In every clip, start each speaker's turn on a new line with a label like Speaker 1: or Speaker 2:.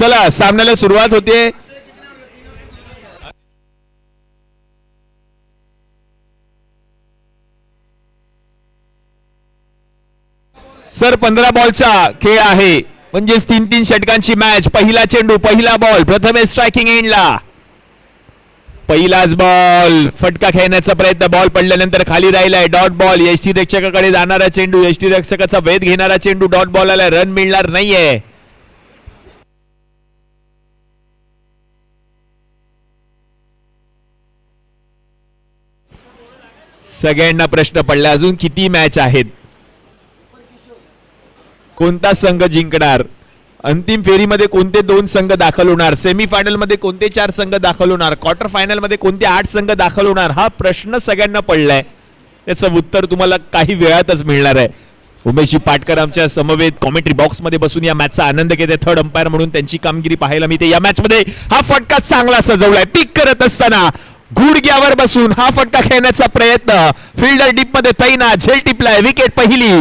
Speaker 1: चला सामन्याला सुरुवात होते. सर 15 बॉलचा खेळ आहे, म्हणजेच 3-3 षटकांची मॅच. पहिला चेंडू, पहिला बॉल, प्रथमे स्ट्रायकिंग एंडला. पहिलाच बॉल, फटका खेळण्याचा प्रयत्न, बॉल पडल्यानंतर खाली राहिलाय. डॉट बॉल, यष्टी रक्षकाकडे जाणारा चेंडू, यष्टी रक्षकाचा वेध घेणारा चेंडू. डॉट बॉलला रन मिळणार नाहीये. सगळ्यांना प्रश्न पडला, अजून किती मॅच आहेत, कोणता संघ जिंकणार, अंतिम फेरीमध्ये कोणते 2 संघ दाखल होणार, सेमीफायनल मध्ये कोणते 4 संघ दाखल होणार, क्वार्टर फायनल मध्ये कोणते 8 संघ दाखल होणार, हा प्रश्न सगळ्यांना पडलाय. त्याचं उत्तर तुम्हाला काही वेळातच मिळणार आहे. उमेशजी पाटकर आमच्या समवेत कॉमेंट्री बॉक्स मध्ये बसून या मॅचचा आनंद घेते. थर्ड अंपायर म्हणून त्यांची कामगिरी पाहायला मिळते. या मॅच मध्ये हा फटका चांगला सजवलाय. पिक करत असताना गुडघ्यावर बसून हा फटका खेळण्याचा प्रयत्न, फिल्डर डीप मध्ये तैना, झेल टिपलाय, विकेट पहिली.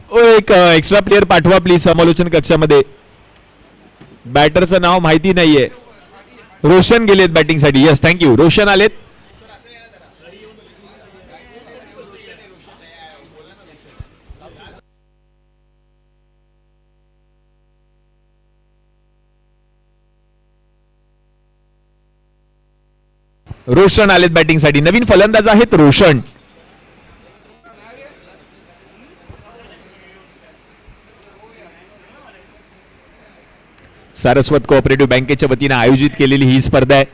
Speaker 1: एक एक्स्ट्रा प्लेयर पाठवा प्लीज समालोचन कक्षामध्ये. बॅटरचं नाव माहिती नाहीये. रोशन गेलेत बॅटिंग साठी. Yes thank you. रोशन आलेत. रोशन आलेत बॅटिंग साठी. नवीन फलंदाज आहेत रोशन. सारस्वत कोऑपरेटिव्ह बँकेच्या वतीने आयोजित केलेली ही स्पर्धा आहे.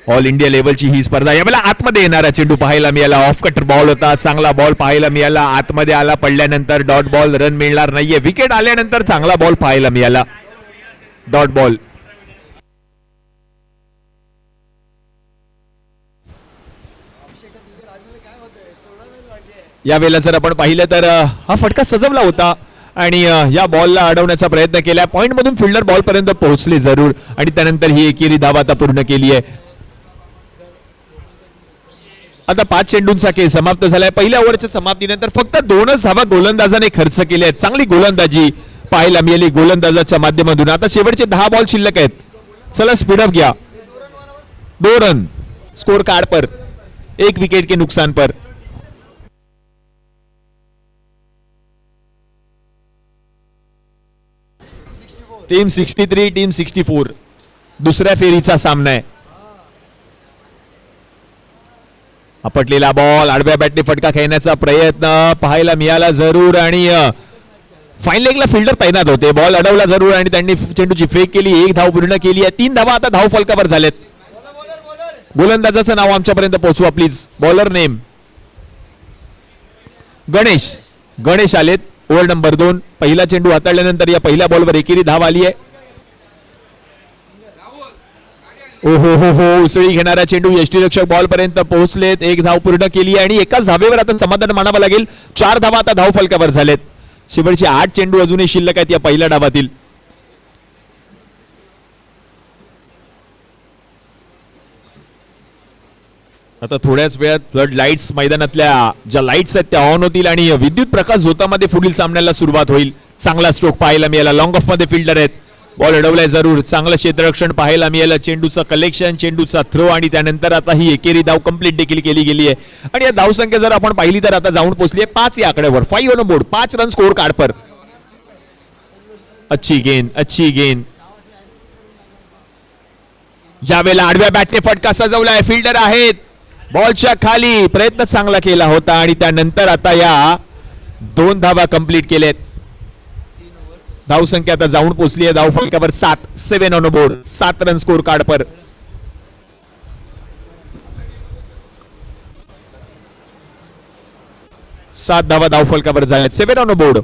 Speaker 1: ऑल इंडिया लेवलची ही स्पर्धा. यावेळेला आतमध्ये येणारा चेंडू पाहायला मिळाला. ऑफ कटर बॉल होता. चांगला बॉल पाहायला मिळाला. आतमध्ये आला, पडल्यानंतर डॉट बॉल, रन मिळणार नाहीये. विकेट आल्यानंतर चांगला बॉल पाहायला मिळाला. Dot ball. यावेळेला जर आपण पाहिलं तर हा फटका सजवला होता आणि या बॉलला अडवण्याचा प्रयत्न केला. पॉइंट मधून फिल्डर बॉल पर्यंत पोहोचले जरूर आणि त्यानंतर ही एकेरी धाव आता पूर्ण केली आहे. आता 5 चेंडूंचा खेळ समाप्त झालाय. पहिल्या ओव्हरच्या समाप्तीनंतर फक्त 2च धावा गोलंदाजाने खर्च केल्या आहेत. चांगली गोलंदाजी पाहायला मिळाली गोलंदाजाच्या माध्यमातून. आता शेवटचे 10 बॉल शिल्लक आहेत. चला स्पीडअप घ्या. 2 रन स्कोर कार्ड पर, 1 विकेट के नुकसान पर. टीम 63 टीम 64 दुसऱ्या फेरीचा सामना आहे. आपटलेला बॉल, आडव्या बॅटने फटका खेळण्याचा प्रयत्न पाहायला मिळाला जरूर आणि फाईन लेगला फिल्डर तैनात होते. बॉल अडवला जरूर आणि त्यांनी चेंडूची फेक केली. 1 धाव पूर्ण केली आहे. 3 धावा आता धाव फलकावर झालेत. गोलंदाजाचं नाव आमच्यापर्यंत पोहोचवा please. Bowler name Ganesh. Ganesh आलेत. Over number 2. पहिला चेंडू हाताळल्यानंतर या पहिल्या बॉलवर एकेरी धाव आली आहे. ओहो हो हो, उसळी घेणारा चेंडू यष्टीरक्षक बॉल पर्यंत पोहोचलेत. 1 धाव पूर्ण केली आणि एकाच धावेवर आता समाधान मानावं लागेल. 4 धावा आता धाव फलकावर झालेत. शेवटचे 8 चेंडू अजूनही शिल्लक आहेत या पहिल्या डावातील. आता थोड्याच वेळात फ्लड लाईट्स, मैदानातल्या ज्या लाईट्स आहेत त्या ऑन होतील आणि विद्युत प्रकाश झोतामध्ये पुढील सामन्याला सुरुवात होईल. चांगला स्ट्रोक पाहायला मिळाला. लॉंग ऑफ मध्ये फिल्डर आहेत. बॉल अडवलाय जरूर. चांगलं क्षेत्ररक्षण पाहायला मिळालं. चेंडूचं कलेक्शन, चेंडूचा थ्रो आणि त्यानंतर आता ही एकेरी धाव कंप्लीट देखील केली गेली आहे. आणि या धाव संख्या जर आपण पाहिली तर आता जाऊन पोहोचली आहे 5 या आकड्यावर. 5 on board. 5 run score card पर. अच्छी गेंद, अच्छी गेंद. यावेळेला आडव्या बॅटने फटका सजवलाय. फिल्डर आहेत बॉलच्या खाली. प्रयत्न चांगला केला होता आणि त्यानंतर आता या 2 धावा कंप्लीट केलेत. धाव संख्या आता जाऊन पोहोचली आहे धाव फलकावर 7. 7 on board. 7 run score card पर. सात धावा धाव फलकावर झाल्यात. 7 ऑन बोर्ड.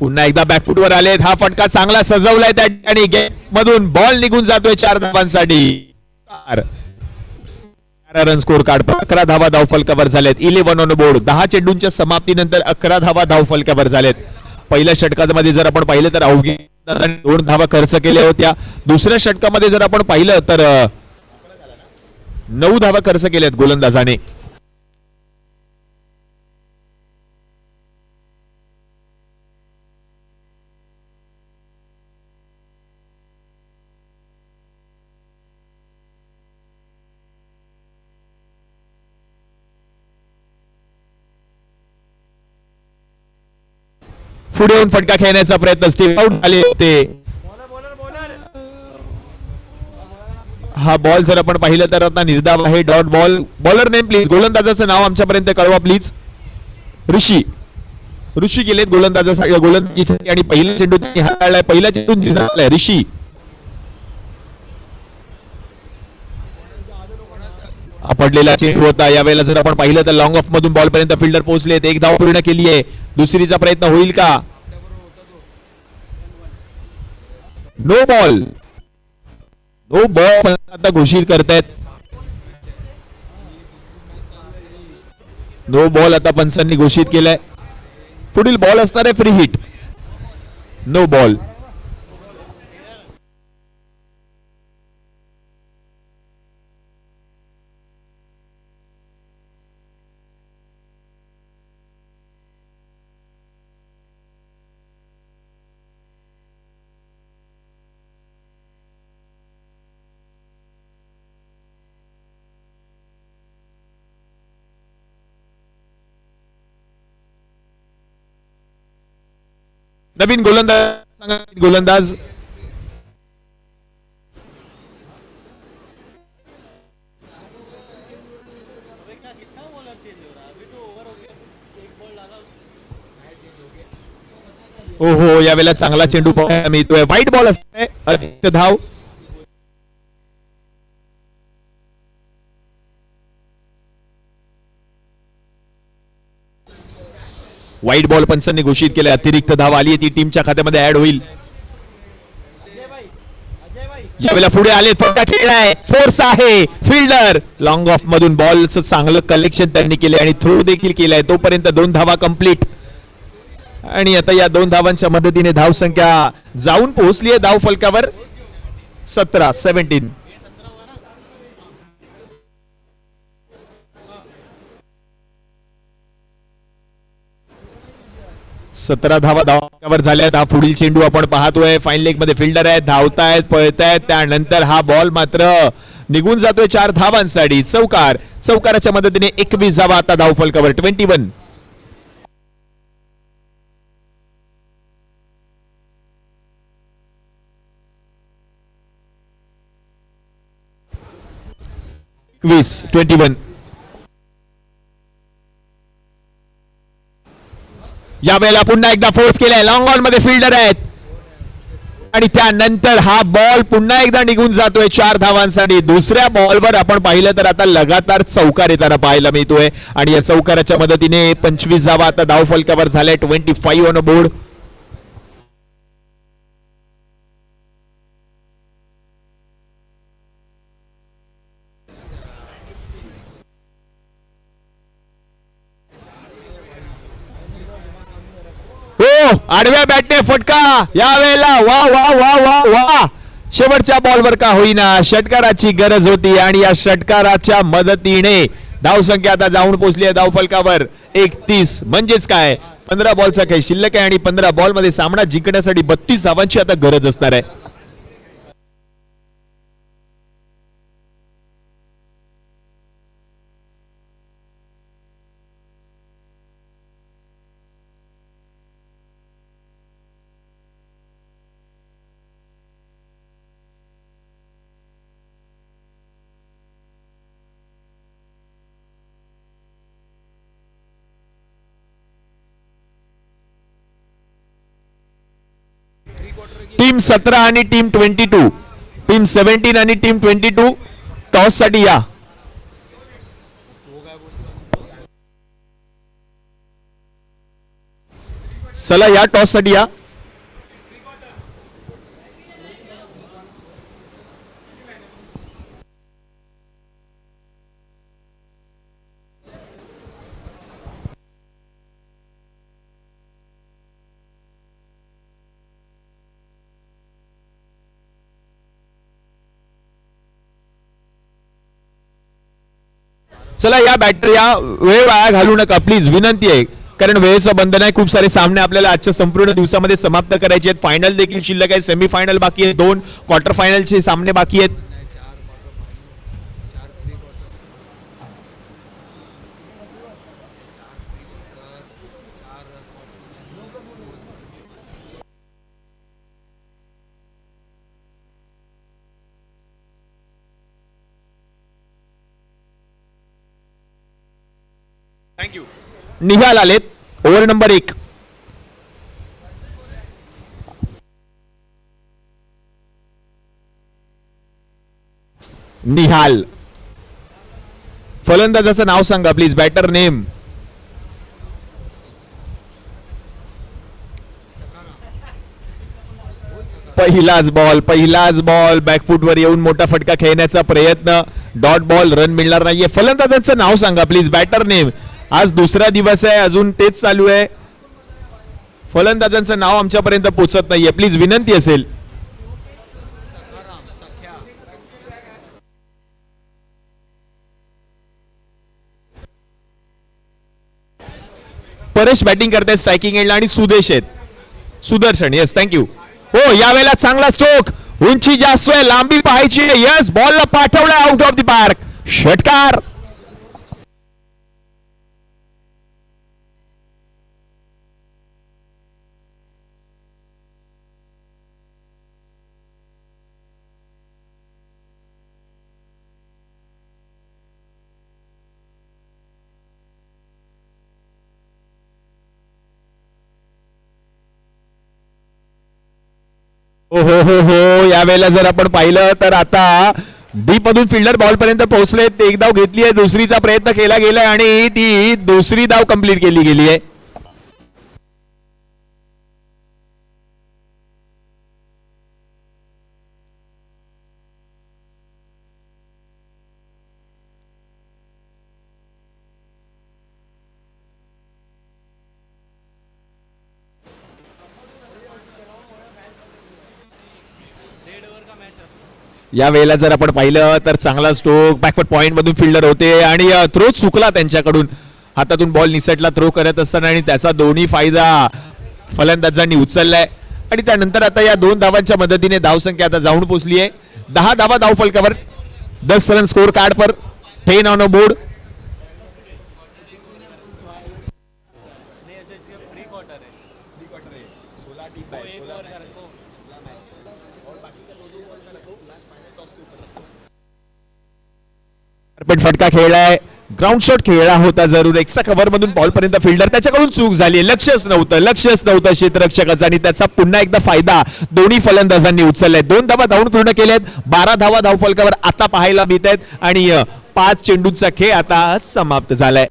Speaker 1: पुन्हा एकदा बॅकफुटवर आलेत. हा फटका चांगला सजवलाय त्या ठिकाणी. गेट मधून बॉल निघून जातोय 4 धावांसाठी. 11 रन स्कोर कार्ड पर. 11 धावा धाव फलकावर झालेत. 11 ऑन बोर्ड. 10 चेंडूंच्या समाप्तीनंतर 11 धावा धाव फलकावर झालेत. पहिल्या षटकामध्ये जर आपण पाहिलं तर अवघे 2 धावा खर्च केल्या होत्या. दुसऱ्या षटकामध्ये जर आपण पाहिलं तर 9 धावा खर्च केल्यात गोलंदाजाने. पुढे येऊन फटका खेळण्याचा प्रयत्न स्टीव्ह आउट झाले होते. हा बॉल जर आपण पाहिलं तर आता निर्धाव आहे. Dot ball. Bowler name please. गोलंदाजाचं नाव आमच्यापर्यंत कळवा प्लीज. ऋषी गेलेत गोलंदाजासाठी आणि पहिला चेंडू त्यांनी हाताळलाय. पहिला चेंडू निर्धावलाय ऋषी. पडलेला चेंडू होता. यावेळेला जर आपण पाहिलं तर लॉंग ऑफ मधून बॉल पर्यंत फिल्डर पोहोचलेत. एक धाव पूर्ण केली आहे. दुसरीचा प्रयत्न होईल का? No ball. आता घोषित करतायत. नो बॉल आता पंचांनी घोषित केलाय. पुढील बॉल असणार आहे फ्री हिट. No ball. नवीन गोलंदाज ओहो यावेळेला चांगला चेंडू पाहायला मिळतोय. व्हाईट बॉल असते. अधिक धाव. व्हाईट बॉल पंचांनी घोषित केले. अतिरिक्त धाव आली ती टीमच्या खात्यामध्ये ऍड होईल. यावेळेला पुढे आले. फटका खेळलाय. फोर्स आहे. फिल्डर लॉंग ऑफ मधून बॉलचं चांगलं कलेक्शन त्यांनी केले आणि थ्रो देखील केलाय. तोपर्यंत 2 धावा कंप्लीट आणि आता या 2 धावांच्या मदतीने धावसंख्या जाऊन पोहोचली आहे धाव फलकावर 17. 17 धावा धावावर झाल्यात. हा पुढील चेंडू आपण पाहतोय. फाईन लेग मध्ये फिल्डर आहेत. धावतायत पळतायत. त्यानंतर हा बॉल मात्र निघून जातोय 4 धावांसाठी. चौकाराच्या मदतीने 21 धावा आता धाव फलकावर 21. यावेळेला पुन्हा एकदा फोर्स केलाय. लॉंग ऑन मध्ये फिल्डर आहेत आणि त्यानंतर हा बॉल पुन्हा एकदा निघून जातोय 4 धावांसाठी. दुसऱ्या बॉलवर आपण पाहिलं तर आता लगातार चौकार येताना पाहायला मिळतोय आणि या चौकाराच्या मदतीने 25 धावा आता धाव फलकावर झाल्या. 25 ऑन बोर्ड. आडव्या बॅटने फटका यावेळेला. वा वा वा वा वा. शेवटच्या बॉलवर का होईना षटकाराची गरज होती आणि या षटकाराच्या मदतीने धावसंख्या आता जाऊन पोहोचली आहे धाव फलकावर 31. म्हणजेच काय 15 बॉलचा काही शिल्लक आहे आणि 15 बॉल मध्ये सामना जिंकण्यासाठी 32 धावांची आता गरज असणार आहे. टीम 17 आणि टीम 22. टीम 17 आणि टीम 22 टॉस साठी या. चला या टॉस साठी या. चला या बॅटर या वेळ वाया घालू नका प्लीज, विनंती आहे, कारण वेळेचं बंधन आहे. खूप सारे सामने आपल्याला आजच्या संपूर्ण दिवसामध्ये समाप्त करायचे आहेत. फायनल देखील शिल्लक आहे, सेमीफायनल बाकी आहे, 2 क्वार्टर फायनलचे सामने बाकी आहेत. थँक्यू. निघाल आलेत ओव्हर नंबर 1. निहाल. फलंदाजाचं नाव सांगा प्लीज, बॅटर नेम. पहिलाच बॉल बॅकफुटवर येऊन मोठा फटका खेळण्याचा प्रयत्न, डॉट बॉल, रन मिळणार नाहीये. फलंदाजाचं नाव सांगा प्लीज, बॅटर नेम. आज दुसरा दिवस आहे, अजून तेच चालू आहे, फलंदाजांचं नाव आमच्यापर्यंत पोहोचत नाहीये, प्लीज विनंती असेल. परेश बॅटिंग करतायत स्ट्रायकिंग एंडला आणि सुदेश आहेत, सुदर्शन. Yes thank you. हो यावेळेला चांगला स्ट्रोक, उंची जास्त आहे, लांबी पाहायची. यस बॉलला पाठवलं आउट ऑफ द पार्क, षटकार. हो हो हो हो यावेळेला जर आपण पाहिलं तर आता डीप मधून फिल्डर बॉल पर्यंत पोहोचले. ते एक धाव घेतली आहे, दुसरीचा प्रयत्न केला गेलाय आणि ती दुसरी धाव कंप्लीट केली गेली आहे. या वेळेला जर आपण पाहिलं तर चांगला स्ट्रोक, बॅकवर्ड पॉइंट मधून फिल्डर होते आणि थ्रो चुकला त्यांच्याकडून. हातातून बॉल निसटला थ्रो करत असताना आणि त्याचा दोन्ही फायदा फलंदाजांनी उचललाय. आणि त्यानंतर आता या 2 धावांच्या मदतीने धावसंख्या आता जाऊन पोहोचली आहे 10 धावा धाव फलकावर. 10 run score card per, 10 on a board. फटका खेळलाय, ग्राउंड शॉट खेळला होता जरूर, एक्स्ट्रा कव्हर मधून बॉल पर्यंत फिल्डर त्याच्याकडून चूक झाली. लक्षच नव्हतं क्षेत्ररक्षकाचा आणि त्याचा पुन्हा एकदा फायदा दोन्ही फलंदाजांनी उचललाय. 2 धावा धावून पूर्ण केल्यात, 12 धावा धाव फलकावर आता पाहायला मिळत आहेत आणि 5 चेंडूंचा खेळ आता समाप्त झालाय.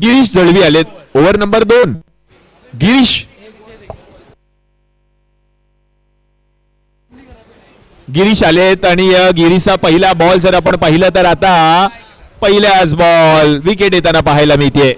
Speaker 1: गिरीश जळवी आलेत ओव्हर नंबर 2. गिरीश आलेत आणि गिरीचा पहिला बॉल जर आपण पाहिलं तर आता पहिल्याच बॉल विकेट येताना पाहायला मिळते.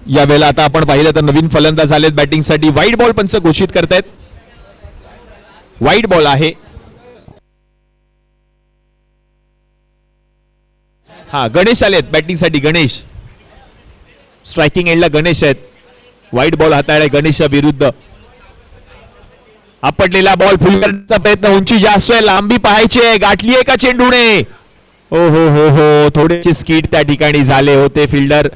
Speaker 1: यावेळेला आता आपण पाहिलं तर नवीन फलंदाज आलेत बॅटिंगसाठी. वाईट बॉल पंच घोषित करतायत. वाईट बॉल आहे. हा गणेश आलेत बॅटिंग साठी. गणेश स्ट्रायकिंग एंडला गणेश आहेत. वाईट बॉल हाताळलाय गणेश विरुद्ध. आपटलेला बॉल फुल करण्याचा प्रयत्न. उंची जास्त आहे, लांबी पाहायची आहे. गाठली आहे का चेंडूने? ओ हो हो हो, थोडेसे स्किट त्या ठिकाणी झाले होते फिल्डर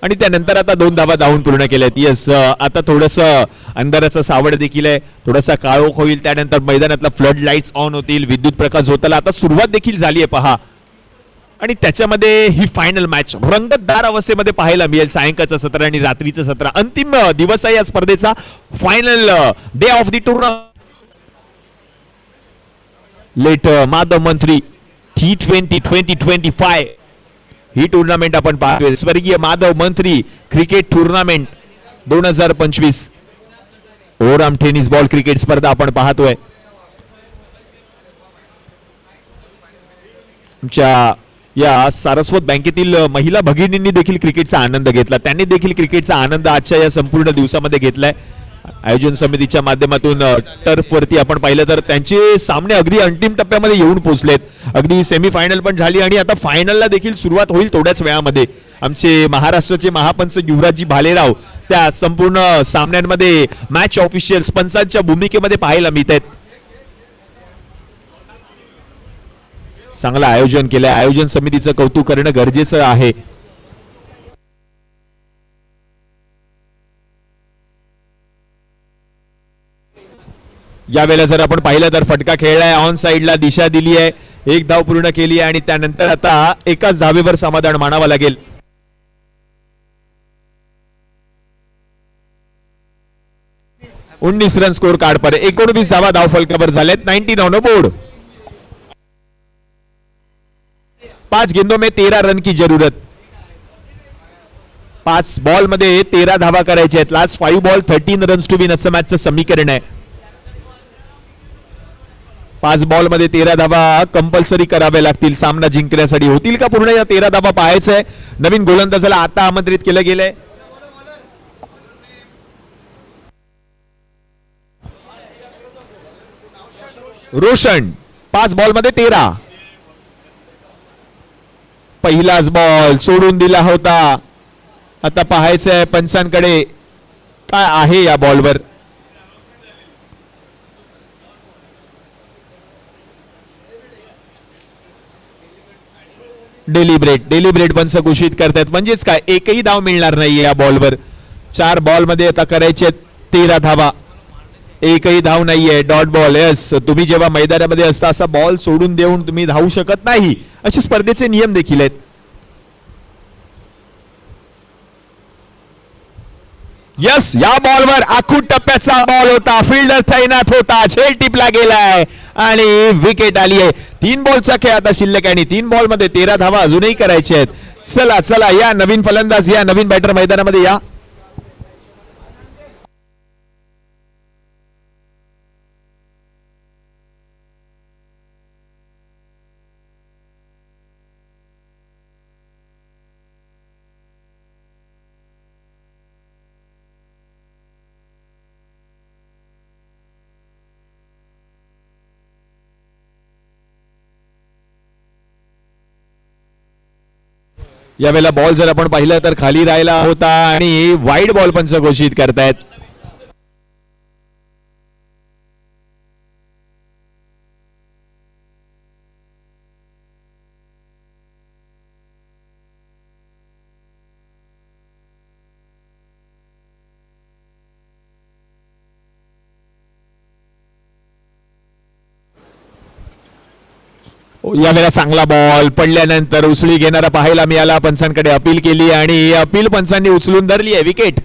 Speaker 1: आणि त्यानंतर आता 2 धावा धावून पूर्ण केल्यात. येस, आता थोडस अंधाराचं सावड देखील आहे, थोडासा काळोख होईल, त्यानंतर मैदानातला फ्लड लाईट्स ऑन होतील, विद्युत प्रकाश होताना आता सुरुवात देखील झाली आहे पहा. आणि त्याच्यामध्ये ही फायनल मॅच रंगतदार अवस्थेमध्ये पाहायला मिळेल. सायंकाळचं सत्र आणि रात्रीचं सत्र, अंतिम दिवस आहे या स्पर्धेचा, final day of the tournament. Late Madhav Mantri T20 2025 he tournament आपण पाहतोय. स्वर्गीय माधव मंत्री cricket tournament 2025 Oram tennis ball cricket स्पर्धा आपण पाहतोय. आमच्या या सारस्वत बँकेतील महिला भगिनींनी देखील क्रिकेटचा आनंद घेतला. त्यांनी देखील क्रिकेटचा आनंद आजच्या या संपूर्ण दिवसामध्ये घेतलाय. आयोजन समितीच्या माध्यमातून टर्फ वरती आपण पाहिलं तर त्यांचे सामने अगदी अंतिम टप्प्यामध्ये येऊन पोहोचलेत. अगदी सेमीफायनल पण झाली आणि आता फायनलला देखील सुरुवात होईल थोड्याच वेळामध्ये. आमचे महाराष्ट्राचे महापंच युवराजजी भालेराव त्या संपूर्ण सामन्यांमध्ये मॅच ऑफिशियल्स पंचांच्या भूमिकेमध्ये पाहायला मिळत आहेत. चांगलं आयोजन केलंय. आयोजन समितीचं कौतुक करणं गरजेचं आहे. यावेळेला जर आपण पाहिलं तर फटका खेळलाय, ऑन साइडला दिशा दिली आहे, 1 धाव पूर्ण केली आहे आणि त्यानंतर आता एकाच धावेवर समाधान मानावं लागेल. उन्नीस रन स्कोर कार्ड पर 19 धावा धाव फलकावर झालेत. 19 ऑन बोर्ड. 5 गेंदों में 13 रन की जरूरत. 5 बॉल मध्ये 13 धावा करायचे आहेत. Last 5 ball 13 runs to win असं मॅचचं समीकरण आहे. 5 बॉल मध्ये 13 धावा कंपल्सरी कराव्या लागतील सामना जिंकण्यासाठी. होतील का पूर्ण या 13 धावा पाहायचंय. नवीन गोलंदाजाला आता आमंत्रित केलं गेलंय. रोशन 5 बॉल मध्ये 13. पहिलाच बॉल सोडून दिला होता. आता पाहायचंय पंचांकडे काय आहे या बॉलवर. डेलिब्रेट पंच घोषित करतात. म्हणजेच काय, एकही धाव मिळणार नाही या बॉलवर. 4 बॉल मध्ये आता करायचे 13 धावा, एकही धाव नाहीये. Dot ball. यस, तुम्ही जेव्हा मैदानामध्ये असता असा बॉल सोडून देऊन तुम्ही धावू शकत नाही, असे स्पर्धेचे नियम देखील आहेत. यस, या बॉलवर आखूड टप्प्याचा बॉल होता, फिल्डर तैनात होता, झेल टिपला गेलाय आणि विकेट आली आहे. 3 बॉलचा खेळ आता शिल्लक आहे आणि 3 बॉल मध्ये 13 धावा अजूनही करायचे आहेत. चला चला, या नवीन फलंदाज, या नवीन बॅटर मैदानामध्ये या. यावेळेला बॉल जर आपण पाहिलं तर खाली राहिला होता आणि वाईड बॉल पंच घोषित करतायत. यावेळेला चांगला बॉल पडल्यानंतर उसळी घेणारा पाहायला मिळाला. पंचांकडे अपील केली आणि अपील पंचांनी उचलून धरली आहे. विकेट.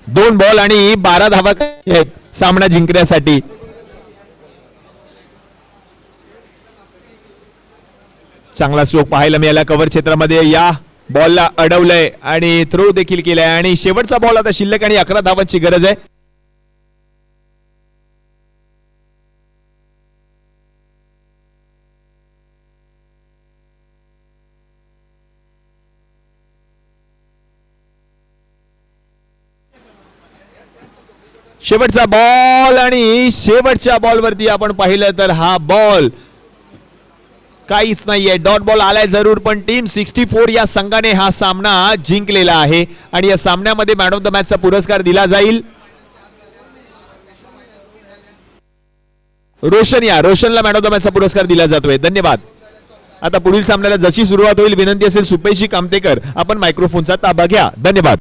Speaker 1: दोन बॉल आणि 12 धावा आहेत सामना जिंकण्यासाठी. चांगला स्ट्रोक पाहायला मिळाला कव्हर क्षेत्रामध्ये. या बॉलला अडवलंय आणि थ्रो देखील केलाय आणि शेवटचा बॉल आता शिल्लक आणि 11 धावांची गरज आहे. शेवटचा बॉल आणि शेवटच्या बॉलवरती आपण पाहिलं तर हा बॉल काहीच नाहीये. डॉट बॉल आलाय जरूर, पण टीम 64 या संघाने हा सामना जिंकलेला आहे आणि या सामन्यामध्ये मॅन ऑफ द मॅचचा पुरस्कार दिला जाईल रोशनला मॅन ऑफ द मॅचचा पुरस्कार दिला जातोय. धन्यवाद. आता पुढील सामन्याला जशी सुरुवात होईल विनंती असेल सुपेशी कामतेकर आपण मायक्रोफोनचा ताबा घ्या. धन्यवाद.